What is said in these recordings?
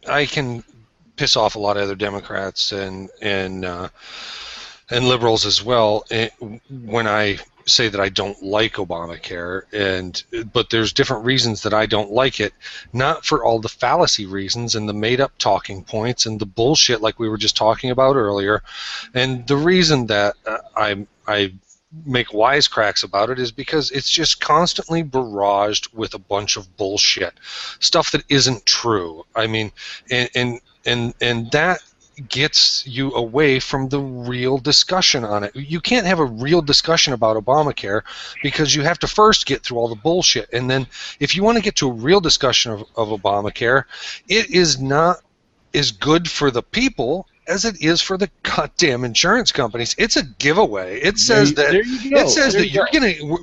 I can piss off a lot of other Democrats and liberals as well when I say that I don't like Obamacare, but there's different reasons that I don't like it, not for all the fallacy reasons and the made-up talking points and the bullshit like we were just talking about earlier, and the reason that I make wisecracks about it is because it's just constantly barraged with a bunch of bullshit, stuff that isn't true. I mean, and that gets you away from the real discussion on it. You can't have a real discussion about Obamacare because you have to first get through all the bullshit. And then if you want to get to a real discussion of Obamacare, it is not as good for the people as it is for the goddamn insurance companies. It's a giveaway. It says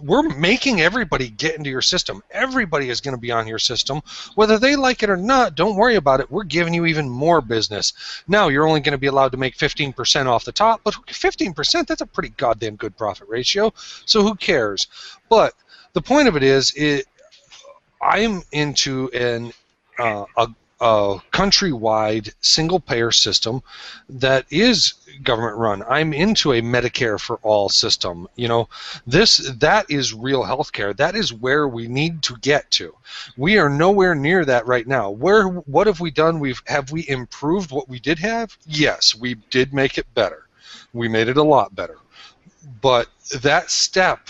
we're making everybody get into your system. Everybody is going to be on your system. Whether they like it or not, don't worry about it. We're giving you even more business. Now, you're only going to be allowed to make 15% off the top, but 15%, that's a pretty goddamn good profit ratio, so who cares? But the point of it is, I'm into a countrywide single-payer system that is government-run. I'm into a Medicare for all system. You know, that is real healthcare. That is where we need to get to. We are nowhere near that right now. What have we done? Have we improved what we did have? Yes, we did make it better. We made it a lot better. But that step,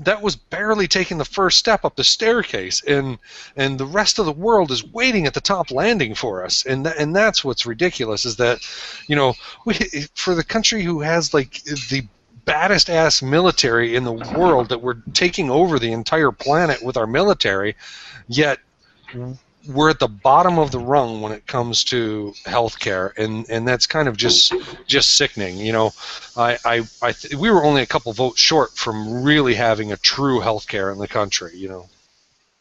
that was barely taking the first step up the staircase, and the rest of the world is waiting at the top landing for us, and that's what's ridiculous, is that, you know, for the country who has like the baddest ass military in the world, that we're taking over the entire planet with our military, yet we're at the bottom of the rung when it comes to healthcare, and that's kind of just sickening. You know, we were only a couple votes short from really having a true healthcare in the country. You know.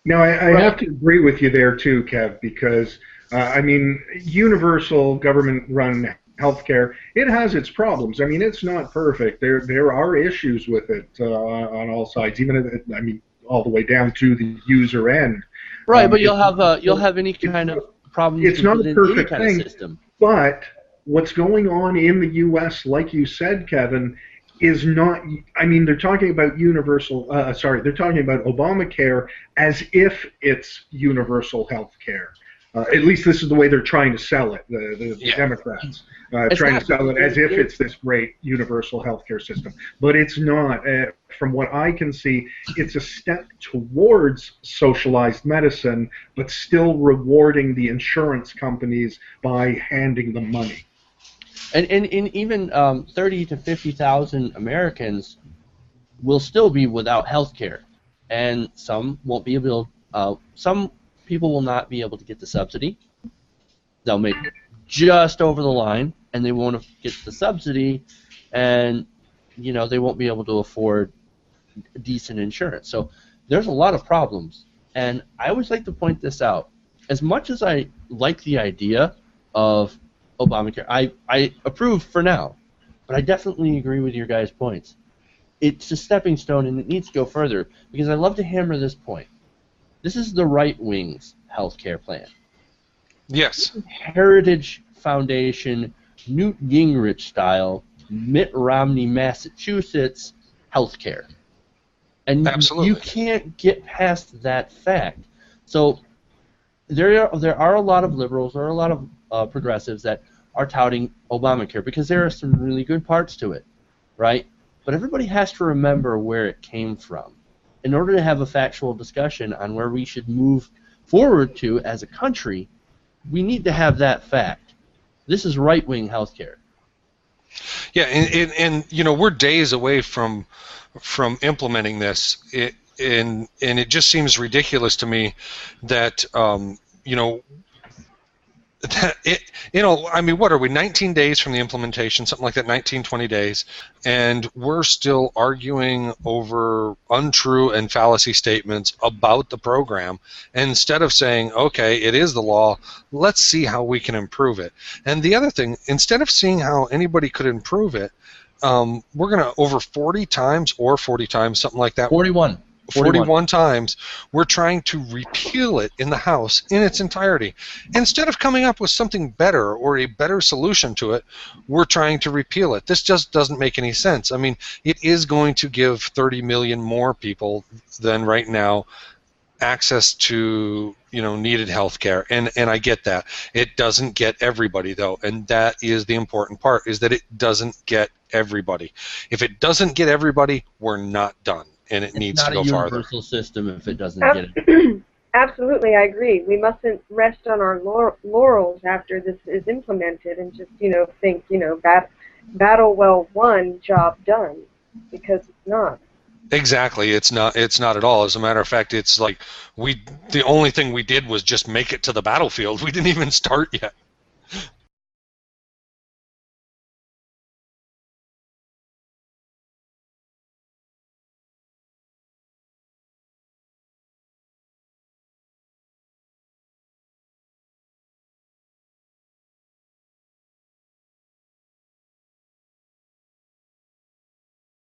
No, I have to agree with you there too, Kev, because I mean, universal government-run healthcare, it has its problems. I mean, it's not perfect. There are issues with it on all sides, even I mean, all the way down to the user end. Right, but you'll have any kind of problem. It's not a perfect thing, system. But what's going on in the U.S., like you said, Kevin, is not. I mean, they're talking about universal. They're talking about Obamacare as if it's universal health care. At least this is the way they're trying to sell it, the Democrats. Trying to sell it as if it's this great universal healthcare system. But it's not. From what I can see, it's a step towards socialized medicine, but still rewarding the insurance companies by handing them money. And even 30 to 50,000 Americans will still be without health care. And some won't be able some people will not be able to get the subsidy. They'll make just over the line, and they won't get the subsidy, and you know, they won't be able to afford decent insurance. So there's a lot of problems, and I always like to point this out. As much as I like the idea of Obamacare, I approve for now, but I definitely agree with your guys' points. It's a stepping stone, and it needs to go further, because I love to hammer this point. This is the right wing's health care plan. Yes. Heritage Foundation, Newt Gingrich style, Mitt Romney, Massachusetts health care. And absolutely, you can't get past that fact. So there are a lot of liberals, there are a lot of progressives that are touting Obamacare because there are some really good parts to it, right? But everybody has to remember where it came from. In order to have a factual discussion on where we should move forward to as a country, we need to have that fact. This is right-wing healthcare. Yeah, and you know, we're days away from implementing this, and it just seems ridiculous to me that you know, I mean, what are we, 19 days from the implementation, something like that, 19, 20 days, and we're still arguing over untrue and fallacy statements about the program, instead of saying, okay, it is the law, let's see how we can improve it. And the other thing, instead of seeing how anybody could improve it, we're going to over 40 times, something like that. 41. 41 times, we're trying to repeal it in the House in its entirety. Instead of coming up with something better or a better solution to it, we're trying to repeal it. This just doesn't make any sense. I mean, it is going to give 30 million more people than right now access to needed health care, and I get that. It doesn't get everybody, though, and that is the important part, is that it doesn't get everybody. If it doesn't get everybody, we're not done, and it needs to go farther. It's not a universal system if it doesn't get it. Absolutely, I agree. We mustn't rest on our laurels after this is implemented and just think battle well won, job done, because it's not. Exactly, it's not at all. As a matter of fact, it's like the only thing we did was just make it to the battlefield. We didn't even start yet.